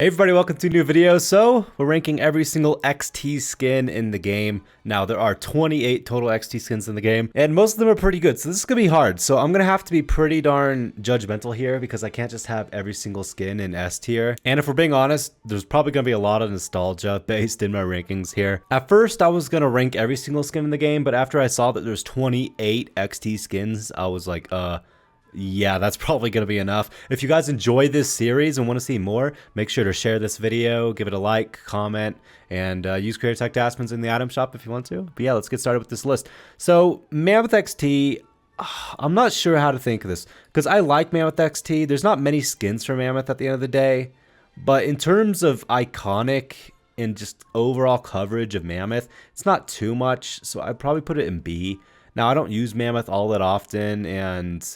Hey everybody, welcome to a new video. So, we're ranking every single XT skin in the game. Now, there are 28 total XT skins in the game, and most of them are pretty good, so this is gonna be hard. So, I'm gonna have to be pretty darn judgmental here, because I can't just have every single skin in S tier. And if we're being honest, there's probably gonna be a lot of nostalgia based in my rankings here. At first, I was gonna rank every single skin in the game, but after I saw that there's 28 XT skins, I was like, yeah, that's probably going to be enough. If you guys enjoy this series and want to see more, make sure to share this video, give it a like, comment, and use Creator Tech Taspens in the item shop if you want to. But yeah, let's get started with this list. So, Mammoth XT, I'm not sure how to think of this, because I like Mammoth XT. There's not many skins for Mammoth at the end of the day, but in terms of iconic and just overall coverage of Mammoth, it's not too much, so I'd probably put it in B. Now, I don't use Mammoth all that often, and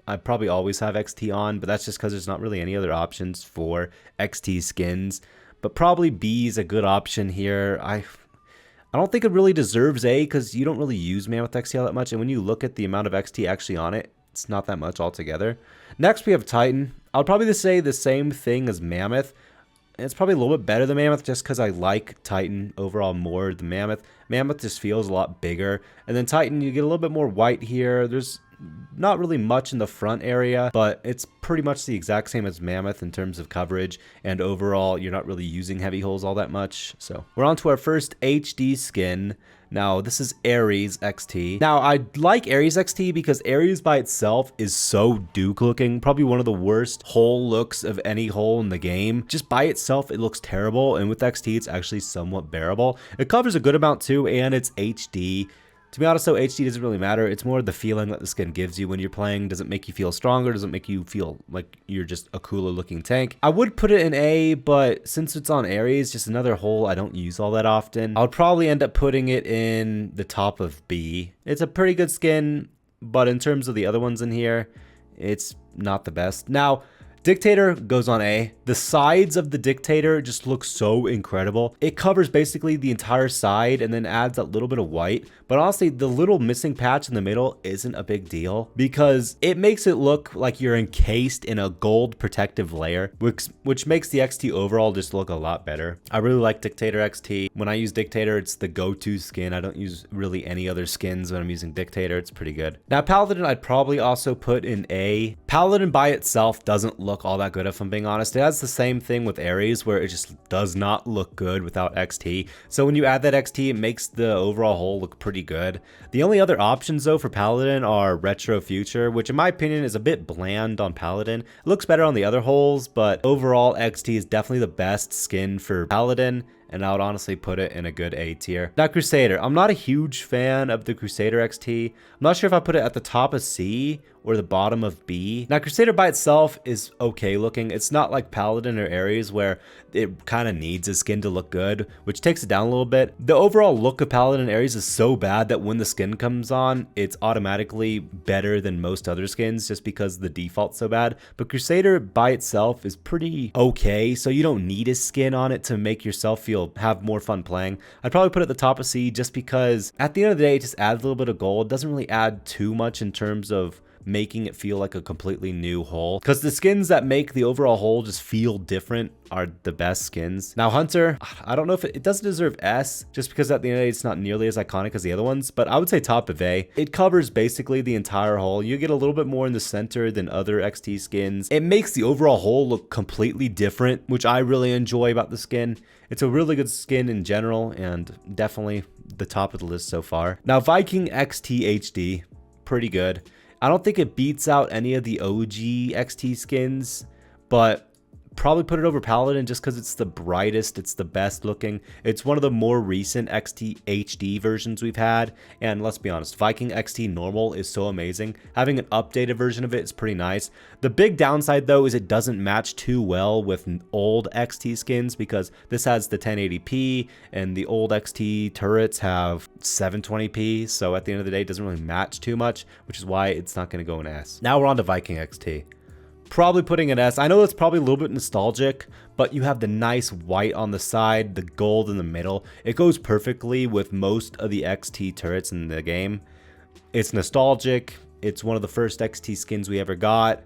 I probably always have XT on, but that's just because there's not really any other options for XT skins. But probably B is a good option here. I don't think it really deserves A, because you don't really use Mammoth XT all that much, and when you look at the amount of XT actually on it, it's not that much altogether. Next, we have Titan. I'll probably say the same thing as Mammoth. It's probably a little bit better than Mammoth just because I like Titan overall more than Mammoth. Mammoth just feels a lot bigger. And then Titan, you get a little bit more white here. There's not really much in the front area, but it's pretty much the exact same as Mammoth in terms of coverage, and overall you're not really using heavy holes all that much. So we're on to our first HD skin. Now this is Ares XT. Now I like Ares XT because Ares by itself is so Duke looking, probably one of the worst hole looks of any hole in the game. Just by itself it looks terrible, and with XT it's actually somewhat bearable. It covers a good amount too, and it's HD. To be honest though, HD doesn't really matter. It's more the feeling that the skin gives you when you're playing. Does it make you feel stronger? Does it make you feel like you're just a cooler looking tank? I would put it in A, but since it's on Ares, just another hole I don't use all that often, I would probably end up putting it in the top of B. It's a pretty good skin, but in terms of the other ones in here, it's not the best. Now, Dictator goes on A. The sides of the Dictator just look so incredible. It covers basically the entire side and then adds that little bit of white. But honestly, the little missing patch in the middle isn't a big deal because it makes it look like you're encased in a gold protective layer, which makes the XT overall just look a lot better. I really like Dictator XT. When I use Dictator, it's the go-to skin. I don't use really any other skins when I'm using Dictator. It's pretty good. Now, Paladin, I'd probably also put in A. Paladin by itself doesn't look all that good if I'm being honest. It has the same thing with Ares where it just does not look good without XT. So when you add that XT, it makes the overall whole look pretty good. The only other options though for Paladin are Retro Future, which in my opinion is a bit bland on Paladin. It looks better on the other holes, but overall XT is definitely the best skin for Paladin, and I would honestly put it in a good A tier. Now, Crusader. I'm not a huge fan of the Crusader XT. I'm not sure if I put it at the top of C or the bottom of B. Now, Crusader by itself is okay looking. It's not like Paladin or Ares where it kind of needs a skin to look good, which takes it down a little bit. The overall look of Paladin and Ares is so bad that when the skin comes on, it's automatically better than most other skins just because the default's so bad. But Crusader by itself is pretty okay, so you don't need a skin on it to make yourself have more fun playing. I'd probably put it at the top of C just because at the end of the day, it just adds a little bit of gold. It doesn't really add too much in terms of making it feel like a completely new hole, because the skins that make the overall hole just feel different are the best skins. Now, Hunter, I don't know if it doesn't deserve S just because at the end of the day it's not nearly as iconic as the other ones, but I would say top of A. It covers basically the entire hole. You get a little bit more in the center than other XT skins. It makes the overall hole look completely different, which I really enjoy about the skin. It's a really good skin in general and definitely the top of the list so far. Now, Viking XT HD, pretty good. I don't think it beats out any of the OG XT skins, but probably put it over Paladin just because it's the brightest, it's the best looking. It's one of the more recent XT HD versions we've had, and let's be honest, Viking XT normal is so amazing. Having an updated version of it is pretty nice. The big downside though is it doesn't match too well with old XT skins because this has the 1080p and the old XT turrets have 720p, so at the end of the day it doesn't really match too much, which is why it's not going to go in S. Now we're on to Viking XT. Probably putting an S. I know it's probably a little bit nostalgic, but you have the nice white on the side, the gold in the middle. It goes perfectly with most of the XT turrets in the game. It's nostalgic. It's one of the first XT skins we ever got.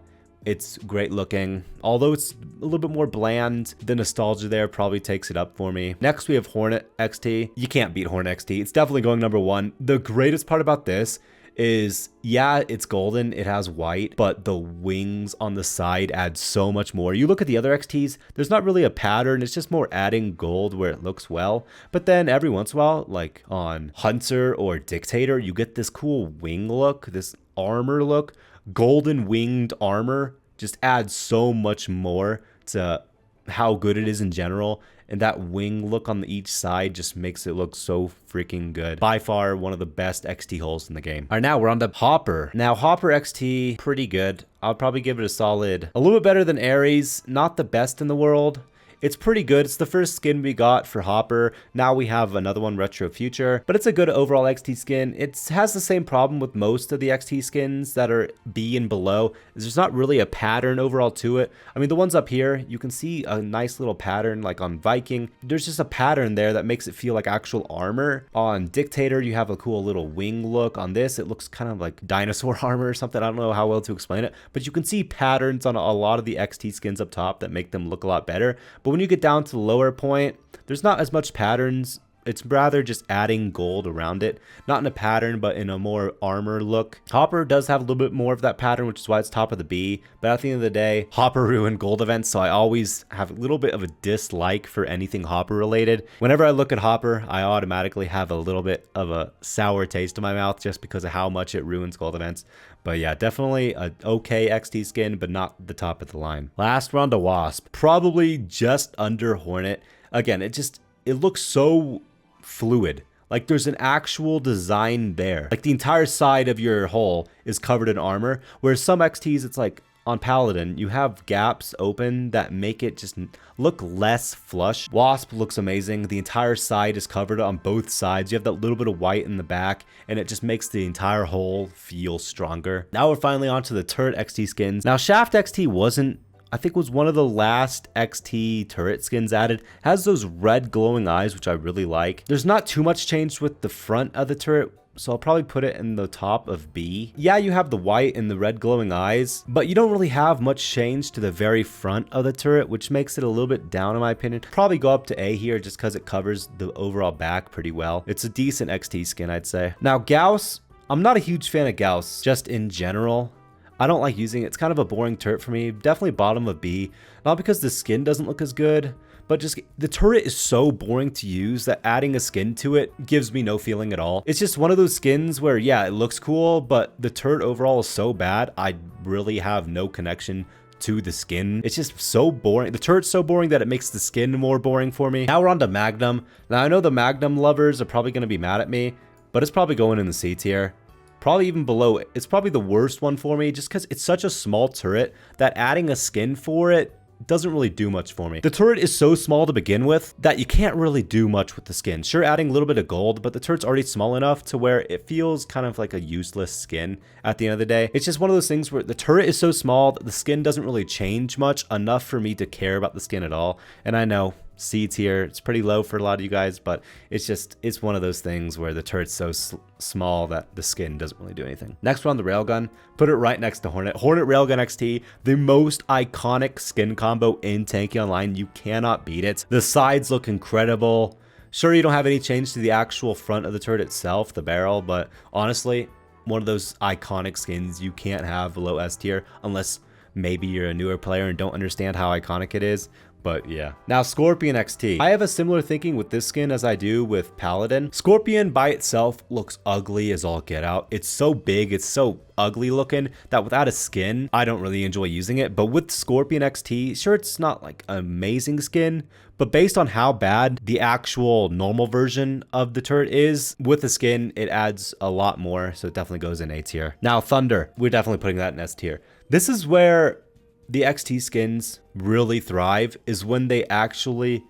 It's great looking. Although it's a little bit more bland, the nostalgia there probably takes it up for me. Next, we have Hornet XT. You can't beat Hornet XT. It's definitely going number 1. The greatest part about this is, yeah, it's golden, it has white, but the wings on the side add so much more. You look at the other XTs, there's not really a pattern, it's just more adding gold where it looks well. But then every once in a while, like on Hunter or Dictator, you get this cool wing look, this armor look. Golden winged armor just adds so much more to how good it is in general. And that wing look on each side just makes it look so freaking good. By far, one of the best XT holes in the game. All right, now we're on the Hopper. Now, Hopper XT, pretty good. I'll probably give it a solid, a little bit better than Ares. Not the best in the world. It's pretty good. It's the first skin we got for Hopper. Now we have another one, Retro Future, but it's a good overall XT skin. It has the same problem with most of the XT skins that are B and below. There's not really a pattern overall to it. I mean, the ones up here, you can see a nice little pattern like on Viking. There's just a pattern there that makes it feel like actual armor. On Dictator, you have a cool little wing look. On this, it looks kind of like dinosaur armor or something. I don't know how well to explain it, but you can see patterns on a lot of the XT skins up top that make them look a lot better. But when you get down to the lower point, there's not as much patterns. It's rather just adding gold around it. Not in a pattern, but in a more armor look. Hopper does have a little bit more of that pattern, which is why it's top of the B. But at the end of the day, Hopper ruined gold events, so I always have a little bit of a dislike for anything Hopper related. Whenever I look at Hopper, I automatically have a little bit of a sour taste in my mouth just because of how much it ruins gold events. But yeah, definitely an okay XT skin, but not the top of the line. Last round of Wasp, probably just under Hornet. Again, it looks so fluid. Like there's an actual design there. Like the entire side of your hull is covered in armor, whereas some XTs, it's like on Paladin, you have gaps open that make it just look less flush. Wasp looks amazing. The entire side is covered on both sides. You have that little bit of white in the back, and it just makes the entire hull feel stronger. Now we're finally on to the turret XT skins. Now Shaft XT I think was one of the last XT turret skins added. Has those red glowing eyes, which I really like. There's not too much changed with the front of the turret, so I'll probably put it in the top of B. Yeah, you have the white and the red glowing eyes, but you don't really have much change to the very front of the turret, which makes it a little bit down in my opinion. Probably go up to A here just because it covers the overall back pretty well. It's a decent XT skin, I'd say. Now Gauss, I'm not a huge fan of Gauss, just in general. I don't like using it. It's kind of a boring turret for me. Definitely bottom of B. Not because the skin doesn't look as good, but just the turret is so boring to use that adding a skin to it gives me no feeling at all. It's just one of those skins where, yeah, it looks cool, but the turret overall is so bad, I really have no connection to the skin. It's just so boring. The turret's so boring that it makes the skin more boring for me. Now we're on to Magnum. Now I know the Magnum lovers are probably going to be mad at me, but it's probably going in the C tier. Probably even below it. It's probably the worst one for me just because it's such a small turret that adding a skin for it doesn't really do much for me. The turret is so small to begin with that you can't really do much with the skin. Sure, adding a little bit of gold, but the turret's already small enough to where it feels kind of like a useless skin at the end of the day. It's just one of those things where the turret is so small that the skin doesn't really change much enough for me to care about the skin at all. And I know C tier, it's pretty low for a lot of you guys, but it's one of those things where the turret's so small that the skin doesn't really do anything. Next one, the Railgun. Put it right next to Hornet. Hornet Railgun XT, the most iconic skin combo in Tanki Online. You cannot beat it. The sides look incredible. Sure, you don't have any change to the actual front of the turret itself, the barrel, but honestly, one of those iconic skins you can't have below S tier unless maybe you're a newer player and don't understand how iconic it is. But yeah. Now Scorpion XT. I have a similar thinking with this skin as I do with Paladin. Scorpion by itself looks ugly as all get out. It's so big, it's so ugly looking that without a skin, I don't really enjoy using it. But with Scorpion XT, sure, it's not like an amazing skin, but based on how bad the actual normal version of the turret is, with the skin, it adds a lot more. So it definitely goes in A tier. Now Thunder, we're definitely putting that in S tier. This is where the XT skins really thrive, is when they actually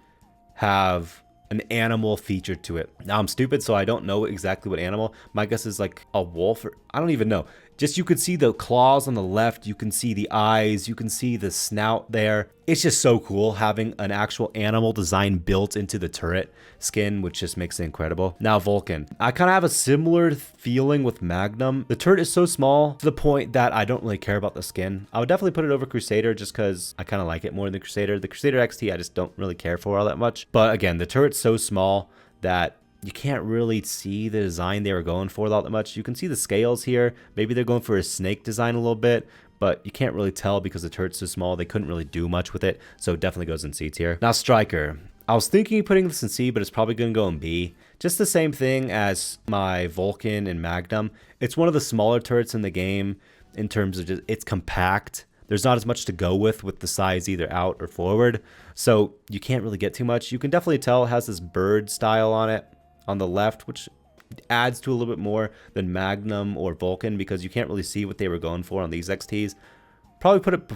have an animal feature to it. Now I'm stupid, so I don't know exactly what animal. My guess is like a wolf, or I don't even know. Just you could see the claws on the left, you can see the eyes, you can see the snout there. It's just so cool having an actual animal design built into the turret skin, which just makes it incredible. Now Vulcan. I kind of have a similar feeling with Magnum. The turret is so small to the point that I don't really care about the skin. I would definitely put it over Crusader just because I kind of like it more than Crusader. The Crusader XT I just don't really care for all that much. But again, the turret's so small that you can't really see the design they were going for all that much. You can see the scales here. Maybe they're going for a snake design a little bit, but you can't really tell because the turret's so small. They couldn't really do much with it, so it definitely goes in C tier. Now Striker. I was thinking of putting this in C, but it's probably going to go in B. Just the same thing as my Vulcan and Magnum. It's one of the smaller turrets in the game in terms of just it's compact. There's not as much to go with the size either out or forward, so you can't really get too much. You can definitely tell it has this bird style on it on the left, which adds to a little bit more than Magnum or Vulcan because you can't really see what they were going for on these XTs. Probably put it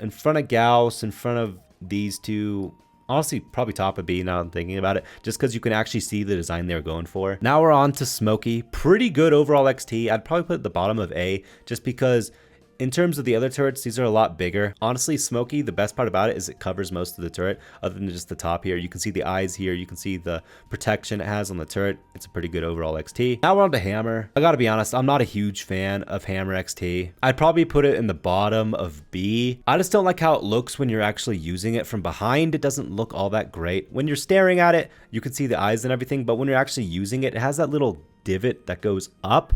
in front of Gauss, in front of these two. Honestly, probably top of B now I'm thinking about it, just because you can actually see the design they were going for. Now we're on to Smokey. Pretty good overall XT. I'd probably put it at the bottom of A, just because in terms of the other turrets, these are a lot bigger. Honestly, Smokey, the best part about it is it covers most of the turret, other than just the top here. You can see the eyes here. You can see the protection it has on the turret. It's a pretty good overall XT. Now we're on to Hammer. I gotta be honest, I'm not a huge fan of Hammer XT. I'd probably put it in the bottom of B. I just don't like how it looks when you're actually using it from behind. It doesn't look all that great. When you're staring at it, you can see the eyes and everything, but when you're actually using it, it has that little divot that goes up.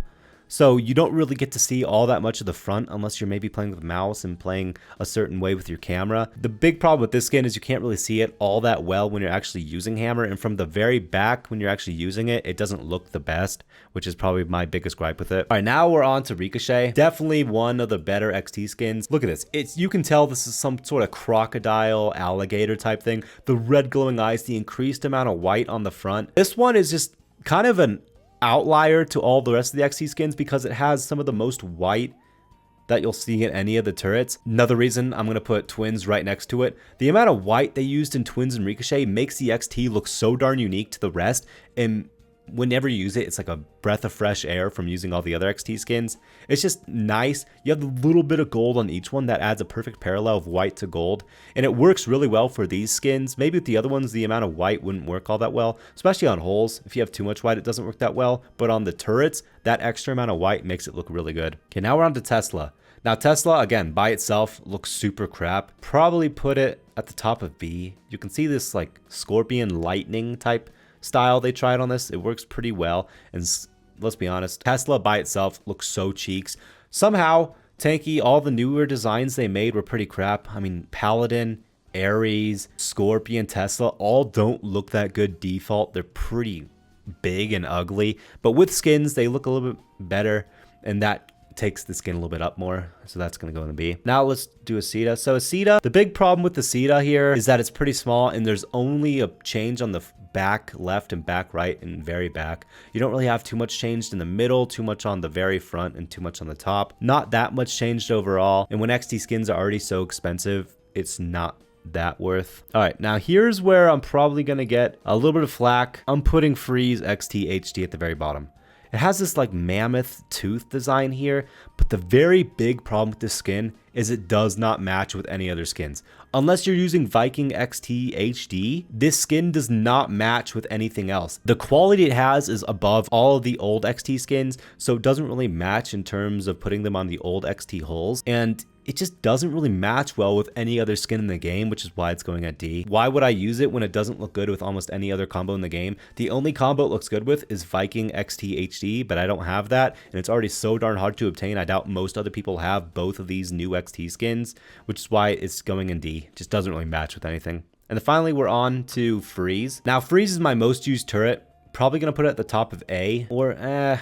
So you don't really get to see all that much of the front unless you're maybe playing with a mouse and playing a certain way with your camera. The big problem with this skin is you can't really see it all that well when you're actually using Hammer. And from the very back, when you're actually using it, it doesn't look the best, which is probably my biggest gripe with it. All right, now we're on to Ricochet. Definitely one of the better XT skins. Look at this. You can tell this is some sort of crocodile, alligator type thing. The red glowing eyes, the increased amount of white on the front. This one is just kind of an outlier to all the rest of the XT skins because it has some of the most white that you'll see in any of the turrets. Another reason I'm going to put Twins right next to it. The amount of white they used in Twins and Ricochet makes the XT look so darn unique to the rest, and whenever you use it, it's like a breath of fresh air from using all the other XT skins. It's just nice. You have a little bit of gold on each one that adds a perfect parallel of white to gold, and it works really well for these skins. Maybe with the other ones, the amount of white wouldn't work all that well, especially on holes. If you have too much white, it doesn't work that well, but on the turrets, that extra amount of white makes it look really good. Okay, now we're on to Tesla. Now Tesla, again, by itself, looks super crap. Probably put it at the top of B. You can see this like scorpion lightning type style they tried on this. It works pretty well, and let's be honest, Tesla by itself looks so cheeks. Somehow Tanki, all the newer designs they made were pretty crap. I mean, Paladin, Ares, Scorpion, Tesla all don't look that good default. They're pretty big and ugly, but with skins they look a little bit better, and that takes the skin a little bit up more, so that's going to go in the B. Now let's do a Sita. So a Sita, the big problem with the Sita here is that it's pretty small, and there's only a change on the back left and back right and very back. You don't really have too much changed in the middle, too much on the very front, and too much on the top. Not that much changed overall, and when XT skins are already so expensive, it's not that worth. All right, now here's where I'm probably going to get a little bit of flack. I'm putting Freeze XT HD at the very bottom. It has this like mammoth tooth design here, but the very big problem with this skin is it does not match with any other skins. Unless you're using Viking XT HD, this skin does not match with anything else. The quality it has is above all of the old XT skins, so it doesn't really match in terms of putting them on the old XT hulls, and it just doesn't really match well with any other skin in the game, which is why it's going at D. Why would I use it when it doesn't look good with almost any other combo in the game? The only combo it looks good with is Viking XT HD, but I don't have that, and it's already so darn hard to obtain. I doubt most other people have both of these new XT skins, which is why it's going in D. It just doesn't really match with anything. And then finally, we're on to Freeze. Now, Freeze is my most used turret. Probably going to put it at the top of A, or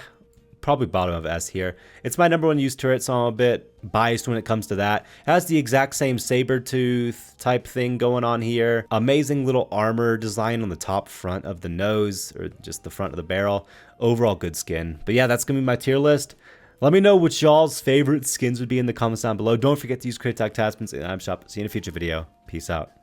probably bottom of S here. It's my number one used turret, so I'm a bit biased when it comes to that. It has the exact same saber tooth type thing going on here. Amazing little armor design on the top front of the nose, or just the front of the barrel. Overall good skin. But yeah, that's gonna be my tier list. Let me know what y'all's favorite skins would be in the comments down below. Don't forget to use Taspens and I'm Shop. See you in a future video. Peace out.